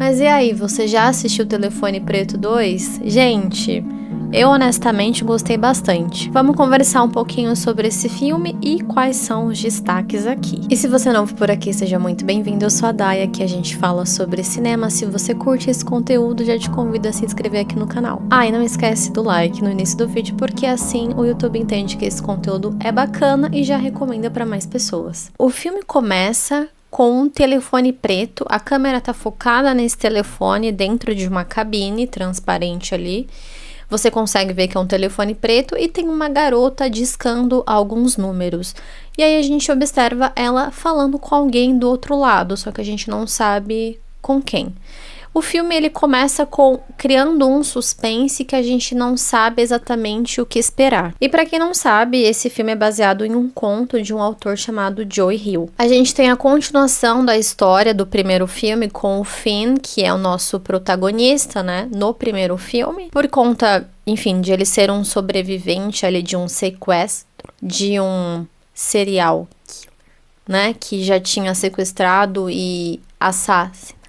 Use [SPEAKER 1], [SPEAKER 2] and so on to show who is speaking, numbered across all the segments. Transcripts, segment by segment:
[SPEAKER 1] Mas e aí, você já assistiu Telefone Preto 2? Gente, eu honestamente gostei bastante. Vamos conversar um pouquinho sobre esse filme e quais são os destaques aqui. E se você não for por aqui, seja muito bem-vindo. Eu sou a Daya, aqui a gente fala sobre cinema. Se você curte esse conteúdo, já te convido a se inscrever aqui no canal. E não esquece do like no início do vídeo, porque assim o YouTube entende que esse conteúdo é bacana e já recomenda para mais pessoas. O filme começa com um telefone preto, a câmera tá focada nesse telefone dentro de uma cabine transparente ali. Você consegue ver que é um telefone preto e tem uma garota discando alguns números. E aí a gente observa ela falando com alguém do outro lado, só que a gente não sabe com quem. O filme ele começa criando um suspense que a gente não sabe exatamente o que esperar. E para quem não sabe, esse filme é baseado em um conto de um autor chamado Joe Hill. A gente tem a continuação da história do primeiro filme com o Finn, que é o nosso protagonista, né, no primeiro filme, por conta, enfim, de ele ser um sobrevivente ali de um sequestro, de um serial killer, né, que já tinha sequestrado e assassinado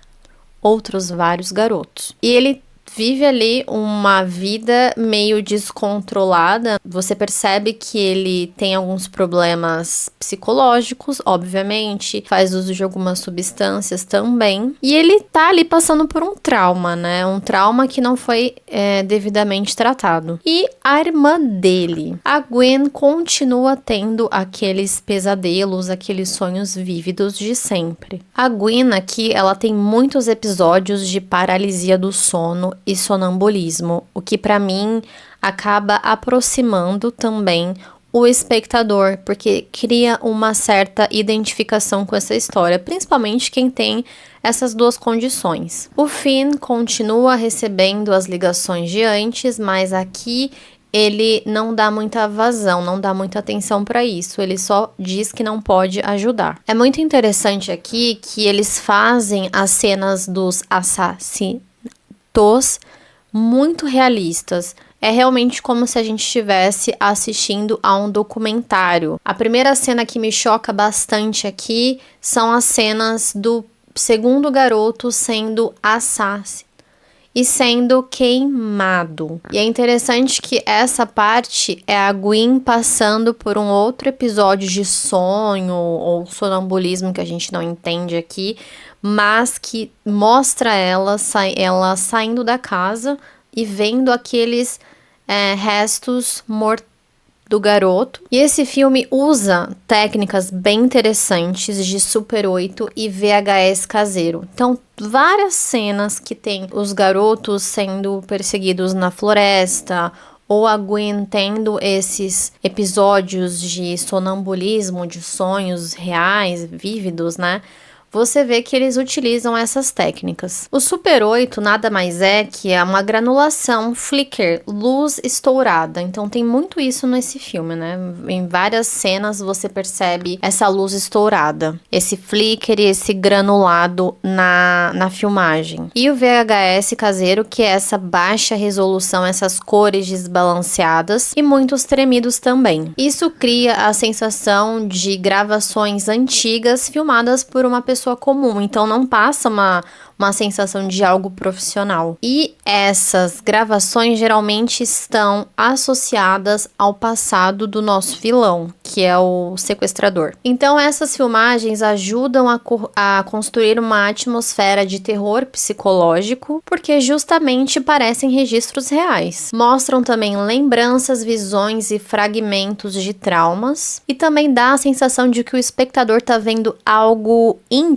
[SPEAKER 1] outros vários garotos. E ele vive ali uma vida meio descontrolada. Você percebe que ele tem alguns problemas psicológicos, obviamente, faz uso de algumas substâncias também. E ele tá ali passando por um trauma, né? Um trauma que não foi devidamente tratado. E a irmã dele, a Gwen, continua tendo aqueles pesadelos, aqueles sonhos vívidos de sempre. A Gwen aqui, ela tem muitos episódios de paralisia do sono e sonambulismo, o que para mim acaba aproximando também o espectador, porque cria uma certa identificação com essa história, principalmente quem tem essas duas condições. O Finn continua recebendo as ligações de antes, mas aqui ele não dá muita vazão, não dá muita atenção para isso, ele só diz que não pode ajudar. É muito interessante aqui que eles fazem as cenas dos assassinatos muito realistas. É realmente como se a gente estivesse assistindo a um documentário. A primeira cena que me choca bastante aqui são as cenas do segundo garoto sendo assassinado e sendo queimado. E é interessante que essa parte é a Gwen passando por um outro episódio de sonho ou sonambulismo que a gente não entende aqui, mas que mostra ela saindo da casa e vendo aqueles restos mortos do garoto. E esse filme usa técnicas bem interessantes de Super 8 e VHS caseiro. Então, várias cenas que tem os garotos sendo perseguidos na floresta, ou a Gwen tendo esses episódios de sonambulismo, de sonhos reais, vívidos, né? Você vê que eles utilizam essas técnicas. O Super 8 nada mais é que uma granulação, flicker, luz estourada. Então tem muito isso nesse filme, né? Em várias cenas você percebe essa luz estourada, esse flicker e esse granulado na filmagem. E o VHS caseiro, que é essa baixa resolução, essas cores desbalanceadas e muitos tremidos também. Isso cria a sensação de gravações antigas filmadas por uma pessoa comum, então não passa uma sensação de algo profissional. E essas gravações geralmente estão associadas ao passado do nosso vilão, que é o sequestrador. Então essas filmagens ajudam a construir uma atmosfera de terror psicológico, porque justamente parecem registros reais. Mostram também lembranças, visões e fragmentos de traumas, e também dá a sensação de que o espectador está vendo algo íntimo,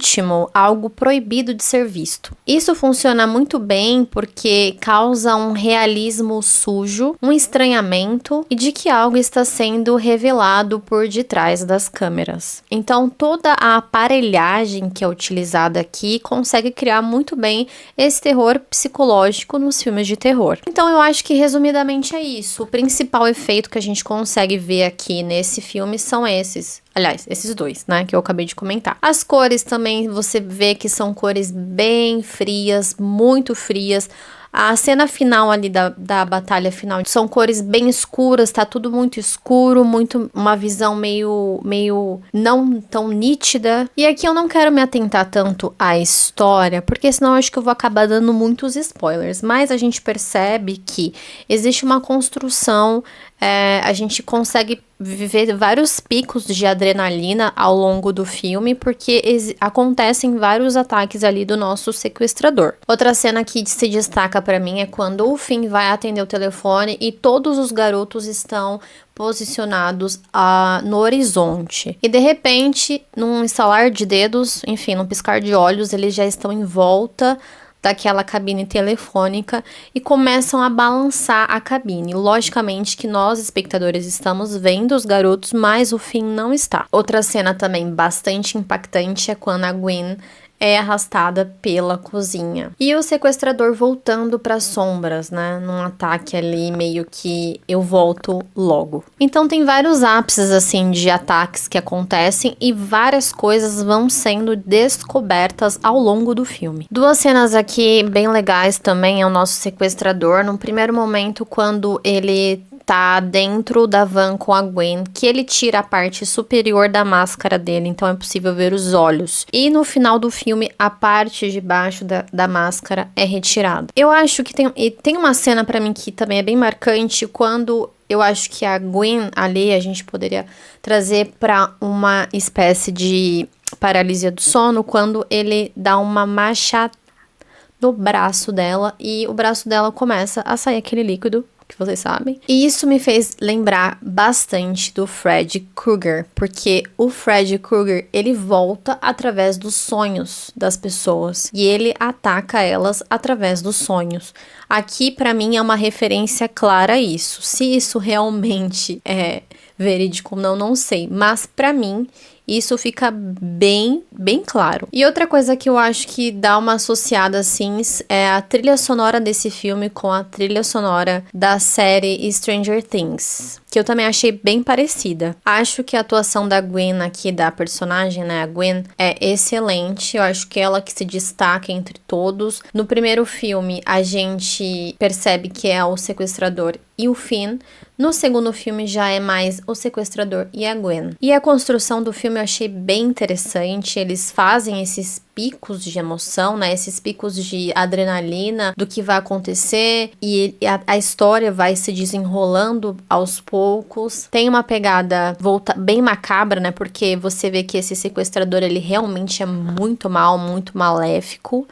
[SPEAKER 1] algo proibido de ser visto. Isso funciona muito bem porque causa um realismo sujo, um estranhamento e de que algo está sendo revelado por detrás das câmeras. Então toda a aparelhagem que é utilizada aqui consegue criar muito bem esse terror psicológico nos filmes de terror. Então eu acho que resumidamente é isso. O principal efeito que a gente consegue ver aqui nesse filme são esses. Aliás, esses dois, né, que eu acabei de comentar. As cores também, você vê que são cores bem frias, muito frias. A cena final ali da batalha final são cores bem escuras, tá tudo muito escuro, muito uma visão meio não tão nítida. E aqui eu não quero me atentar tanto à história, porque senão eu acho que eu vou acabar dando muitos spoilers. Mas a gente percebe que existe uma construção, a gente consegue viver vários picos de adrenalina ao longo do filme, porque acontecem vários ataques ali do nosso sequestrador. Outra cena que se destaca pra mim é quando o Finn vai atender o telefone e todos os garotos estão posicionados no horizonte. E de repente, num estalar de dedos, enfim, num piscar de olhos, eles já estão em volta daquela cabine telefônica e começam a balançar a cabine. Logicamente que nós, espectadores, estamos vendo os garotos, mas o Finn não está. Outra cena também bastante impactante é quando a Gwen é arrastada pela cozinha. E o sequestrador voltando para as sombras, né? Num ataque ali meio que eu volto logo. Então tem vários ápices assim de ataques que acontecem e várias coisas vão sendo descobertas ao longo do filme. Duas cenas aqui bem legais também é o nosso sequestrador. No primeiro momento, quando ele tá dentro da van com a Gwen, que ele tira a parte superior da máscara dele, então é possível ver os olhos. E no final do filme, a parte de baixo da máscara é retirada. Eu acho que tem uma cena pra mim que também é bem marcante, quando eu acho que a Gwen ali, a gente poderia trazer pra uma espécie de paralisia do sono, quando ele dá uma machadada no braço dela e o braço dela começa a sair aquele líquido que vocês sabem. E isso me fez lembrar bastante do Fred Krueger, porque o Fred Krueger, ele volta através dos sonhos das pessoas e ele ataca elas através dos sonhos. Aqui, pra mim, é uma referência clara a isso. Se isso realmente é verídico ou não sei, mas pra mim isso fica bem claro. E outra coisa que eu acho que dá uma associada assim é a trilha sonora desse filme com a trilha sonora da série Stranger Things, que eu também achei bem parecida. Acho que a atuação da Gwen aqui, da personagem, né, a Gwen, é excelente. Eu acho que ela que se destaca entre todos. No primeiro filme, a gente percebe que é o sequestrador e o Finn. No segundo filme já é mais o sequestrador e a Gwen. E a construção do filme eu achei bem interessante. Eles fazem esses picos de emoção, né? Esses picos de adrenalina do que vai acontecer e a história vai se desenrolando aos poucos. Tem uma pegada bem macabra, né? Porque você vê que esse sequestrador, ele realmente é muito mal, muito maléfico.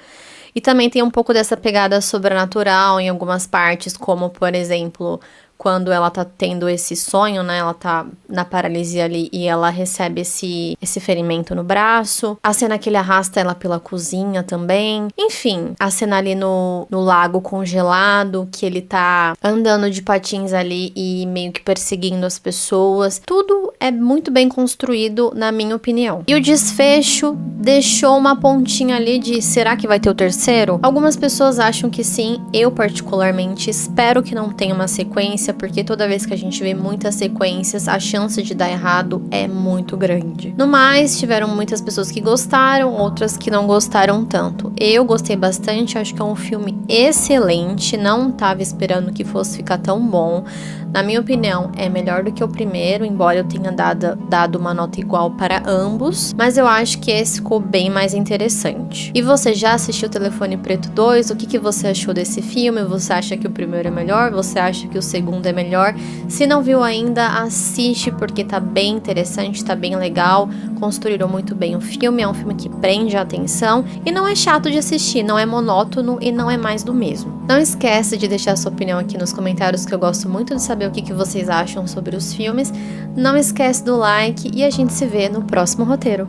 [SPEAKER 1] E também tem um pouco dessa pegada sobrenatural em algumas partes, como, por exemplo, quando ela tá tendo esse sonho, né? Ela tá na paralisia ali e ela recebe esse ferimento no braço. A cena que ele arrasta ela pela cozinha também. Enfim, a cena ali no lago congelado, que ele tá andando de patins ali e meio que perseguindo as pessoas. Tudo é muito bem construído, na minha opinião. E o desfecho deixou uma pontinha ali de será que vai ter o terceiro? Algumas pessoas acham que sim. Eu, particularmente, espero que não tenha uma sequência, porque toda vez que a gente vê muitas sequências, a chance de dar errado é muito grande. No mais, tiveram muitas pessoas que gostaram, outras que não gostaram tanto. Eu gostei bastante, acho que é um filme excelente, não tava esperando que fosse ficar tão bom. Na minha opinião, é melhor do que o primeiro, embora eu tenha dado uma nota igual para ambos, mas eu acho que esse ficou bem mais interessante. E você já assistiu Telefone Preto 2? O que você achou desse filme? Você acha que o primeiro é melhor? Você acha que o segundo é melhor? Se não viu ainda, assiste, porque tá bem interessante, tá bem legal, construíram muito bem o filme, é um filme que prende a atenção e não é chato de assistir, não é monótono e não é mais do mesmo. Não esquece de deixar sua opinião aqui nos comentários, que eu gosto muito de saber o que vocês acham sobre os filmes. Não esquece do like e a gente se vê no próximo roteiro.